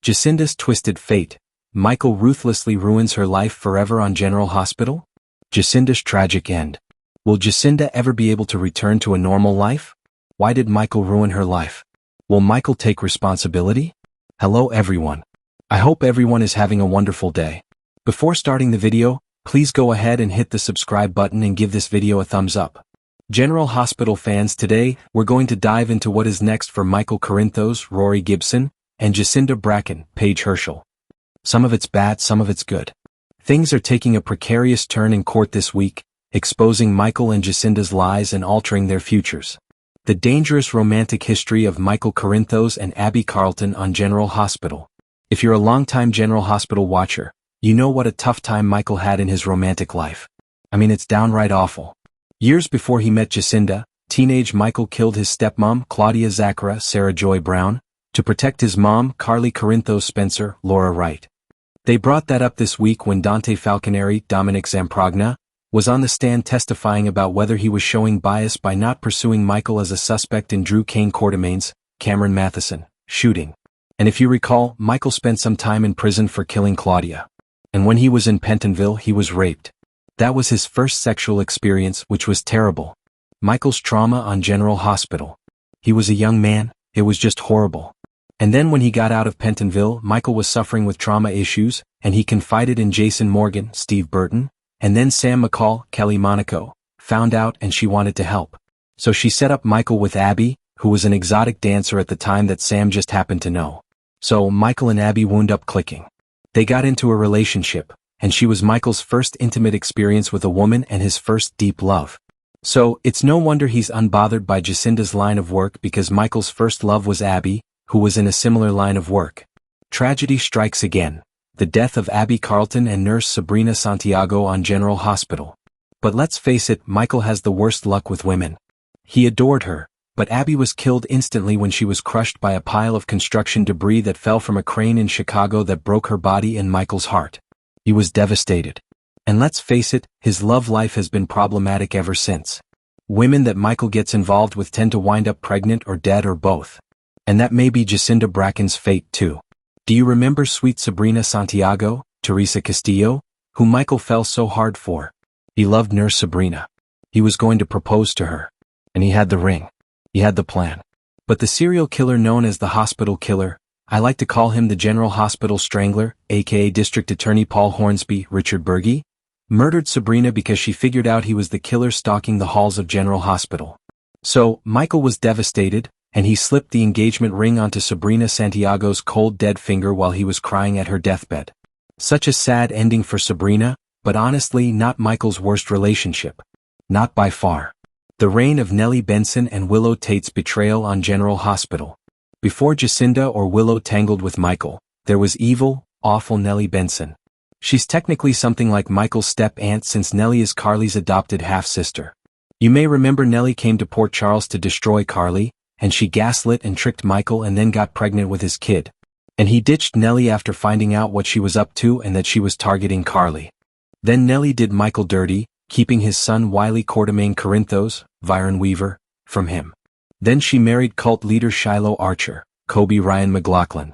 Jacinda's twisted fate. Michael ruthlessly ruins her life forever on General Hospital? Jacinda's tragic end. Will Jacinda ever be able to return to a normal life? Why did Michael ruin her life? Will Michael take responsibility? Hello everyone. I hope everyone is having a wonderful day. Before starting the video, please go ahead and hit the subscribe button and give this video a thumbs up. General Hospital fans, today, we're going to dive into what is next for Michael Corinthos, Rory Gibson, and Jacinda Bracken, Paige Herschel. Some of it's bad, some of it's good. Things are taking a precarious turn in court this week, exposing Michael and Jacinda's lies and altering their futures. The dangerous romantic history of Michael Corinthos and Abby Carlton on General Hospital. If you're a longtime General Hospital watcher, you know what a tough time Michael had in his romantic life. I mean, it's downright awful. Years before he met Jacinda, teenage Michael killed his stepmom, Claudia Zachara Sarah Joy Brown, to protect his mom, Carly Corinthos Spencer, Laura Wright. They brought that up this week when Dante Falconeri, Dominic Zamprogna, was on the stand testifying about whether he was showing bias by not pursuing Michael as a suspect in Drew Kane Quartermain's, Cameron Matheson, shooting. And if you recall, Michael spent some time in prison for killing Claudia. And when he was in Pentonville, he was raped. That was his first sexual experience, which was terrible. Michael's trauma on General Hospital. He was a young man, it was just horrible. And then when he got out of Pentonville, Michael was suffering with trauma issues, and he confided in Jason Morgan, Steve Burton, and then Sam McCall, Kelly Monaco, found out and she wanted to help. So she set up Michael with Abby, who was an exotic dancer at the time that Sam just happened to know. So Michael and Abby wound up clicking. They got into a relationship, and she was Michael's first intimate experience with a woman and his first deep love. So it's no wonder he's unbothered by Jacinda's line of work because Michael's first love was Abby, who was in a similar line of work. Tragedy strikes again. The death of Abby Carlton and nurse Sabrina Santiago on General Hospital. But let's face it, Michael has the worst luck with women. He adored her, but Abby was killed instantly when she was crushed by a pile of construction debris that fell from a crane in Chicago that broke her body and Michael's heart. He was devastated. And let's face it, his love life has been problematic ever since. Women that Michael gets involved with tend to wind up pregnant or dead or both. And that may be Jacinda Bracken's fate too. Do you remember sweet Sabrina Santiago, Teresa Castillo, who Michael fell so hard for? He loved nurse Sabrina. He was going to propose to her. And he had the ring. He had the plan. But the serial killer known as the Hospital Killer, I like to call him the General Hospital Strangler, aka District Attorney Paul Hornsby, Richard Berge, murdered Sabrina because she figured out he was the killer stalking the halls of General Hospital. So, Michael was devastated, and he slipped the engagement ring onto Sabrina Santiago's cold dead finger while he was crying at her deathbed. Such a sad ending for Sabrina, but honestly not Michael's worst relationship. Not by far. The reign of Nellie Benson and Willow Tate's betrayal on General Hospital. Before Jacinda or Willow tangled with Michael, there was evil, awful Nellie Benson. She's technically something like Michael's step-aunt since Nellie is Carly's adopted half-sister. You may remember Nellie came to Port Charles to destroy Carly, and she gaslit and tricked Michael and then got pregnant with his kid. And he ditched Nellie after finding out what she was up to and that she was targeting Carly. Then Nellie did Michael dirty, keeping his son Wiley Quartermain Corinthos, Viren Weaver, from him. Then she married cult leader Shiloh Archer, Kobe Ryan McLaughlin.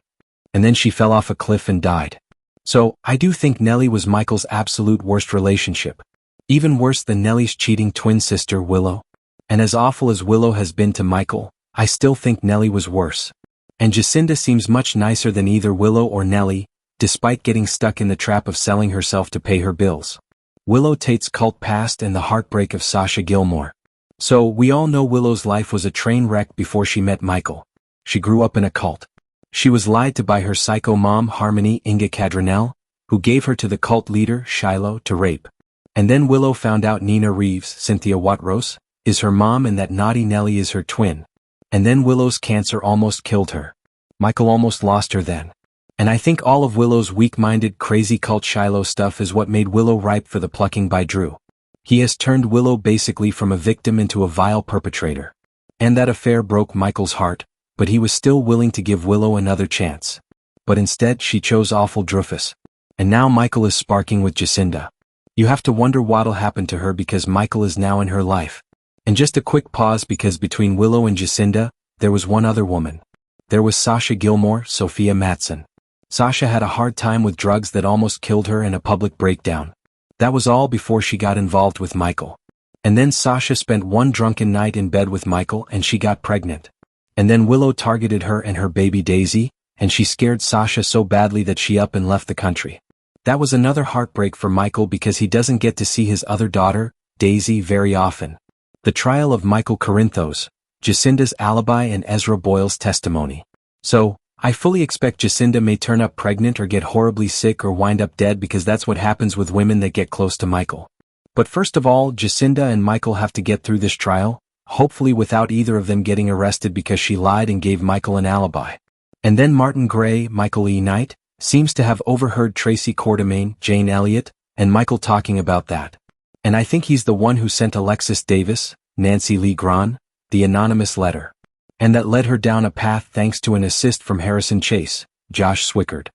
And then she fell off a cliff and died. So, I do think Nellie was Michael's absolute worst relationship. Even worse than Nellie's cheating twin sister Willow. And as awful as Willow has been to Michael, I still think Nellie was worse. And Jacinda seems much nicer than either Willow or Nellie, despite getting stuck in the trap of selling herself to pay her bills. Willow Tate's cult past and the heartbreak of Sasha Gilmore. So, we all know Willow's life was a train wreck before she met Michael. She grew up in a cult. She was lied to by her psycho mom Harmony Inga Cadranel, who gave her to the cult leader Shiloh to rape. And then Willow found out Nina Reeves, Cynthia Watrous, is her mom and that naughty Nellie is her twin. And then Willow's cancer almost killed her. Michael almost lost her then. And I think all of Willow's weak-minded crazy cult Shiloh stuff is what made Willow ripe for the plucking by Drew. He has turned Willow basically from a victim into a vile perpetrator. And that affair broke Michael's heart, but he was still willing to give Willow another chance. But instead she chose awful Drufus. And now Michael is sparking with Jacinda. You have to wonder what'll happen to her because Michael is now in her life. And just a quick pause because between Willow and Jacinda, there was one other woman. There was Sasha Gilmore, Sophia Matson. Sasha had a hard time with drugs that almost killed her and a public breakdown. That was all before she got involved with Michael. And then Sasha spent one drunken night in bed with Michael and she got pregnant. And then Willow targeted her and her baby Daisy, and she scared Sasha so badly that she up and left the country. That was another heartbreak for Michael because he doesn't get to see his other daughter, Daisy, very often. The trial of Michael Corinthos, Jacinda's alibi and Ezra Boyle's testimony. So, I fully expect Jacinda may turn up pregnant or get horribly sick or wind up dead because that's what happens with women that get close to Michael. But first of all, Jacinda and Michael have to get through this trial, hopefully without either of them getting arrested because she lied and gave Michael an alibi. And then Martin Gray, Michael E. Knight, seems to have overheard Tracy Quartermaine, Jane Elliott, and Michael talking about that. And I think he's the one who sent Alexis Davis, Nancy Lee Grahn, the anonymous letter. And that led her down a path thanks to an assist from Harrison Chase, Josh Swickard.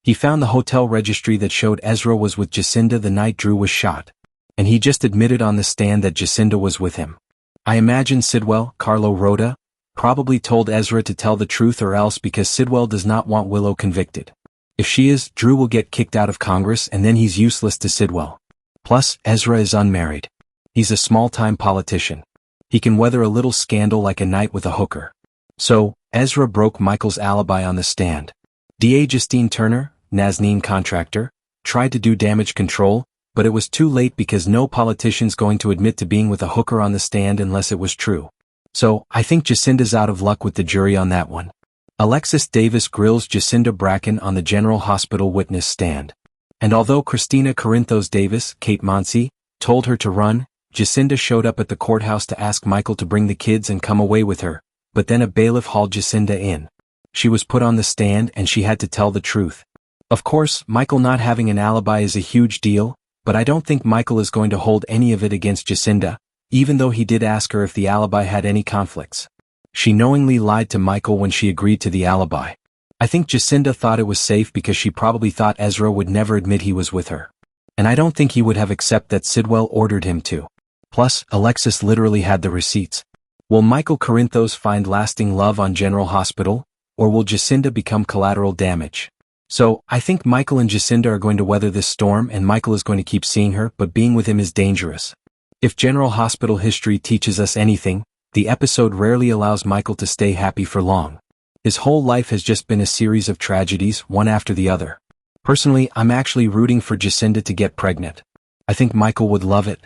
He found the hotel registry that showed Ezra was with Jacinda the night Drew was shot. And he just admitted on the stand that Jacinda was with him. I imagine Sidwell, Carlo Rhoda, probably told Ezra to tell the truth or else because Sidwell does not want Willow convicted. If she is, Drew will get kicked out of Congress and then he's useless to Sidwell. Plus, Ezra is unmarried. He's a small-time politician. He can weather a little scandal like a night with a hooker. So, Ezra broke Michael's alibi on the stand. DA Justine Turner, Nazneen contractor, tried to do damage control, but it was too late because no politician's going to admit to being with a hooker on the stand unless it was true. So, I think Jacinda's out of luck with the jury on that one. Alexis Davis grills Jacinda Bracken on the General Hospital witness stand. And although Christina Corinthos Davis, Kate Monsey, told her to run, Jacinda showed up at the courthouse to ask Michael to bring the kids and come away with her, but then a bailiff hauled Jacinda in. She was put on the stand and she had to tell the truth. Of course, Michael not having an alibi is a huge deal, but I don't think Michael is going to hold any of it against Jacinda, even though he did ask her if the alibi had any conflicts. She knowingly lied to Michael when she agreed to the alibi. I think Jacinda thought it was safe because she probably thought Ezra would never admit he was with her. And I don't think he would have accepted that Sidwell ordered him to. Plus, Alexis literally had the receipts. Will Michael Corinthos find lasting love on General Hospital, or will Jacinda become collateral damage? So, I think Michael and Jacinda are going to weather this storm and Michael is going to keep seeing her, but being with him is dangerous. If General Hospital history teaches us anything, the episode rarely allows Michael to stay happy for long. His whole life has just been a series of tragedies, one after the other. Personally, I'm actually rooting for Jacinda to get pregnant. I think Michael would love it.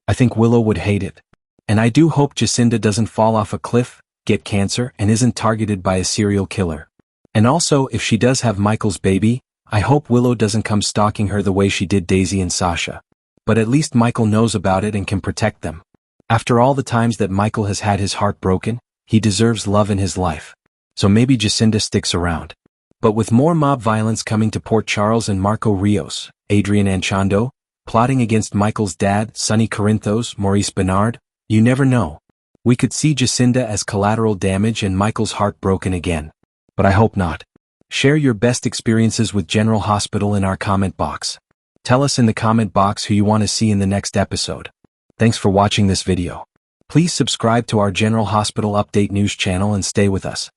I think Willow would hate it. And I do hope Jacinda doesn't fall off a cliff, get cancer, and isn't targeted by a serial killer. And also, if she does have Michael's baby, I hope Willow doesn't come stalking her the way she did Daisy and Sasha. But at least Michael knows about it and can protect them. After all the times that Michael has had his heart broken, he deserves love in his life. So maybe Jacinda sticks around. But with more mob violence coming to Port Charles and Marco Rios, Adrian Anchondo, plotting against Michael's dad, Sonny Corinthos, Maurice Bernard, you never know. We could see Jacinda as collateral damage and Michael's heart broken again. But I hope not. Share your best experiences with General Hospital in our comment box. Tell us in the comment box who you want to see in the next episode. Thanks for watching this video. Please subscribe to our General Hospital Update News channel and stay with us.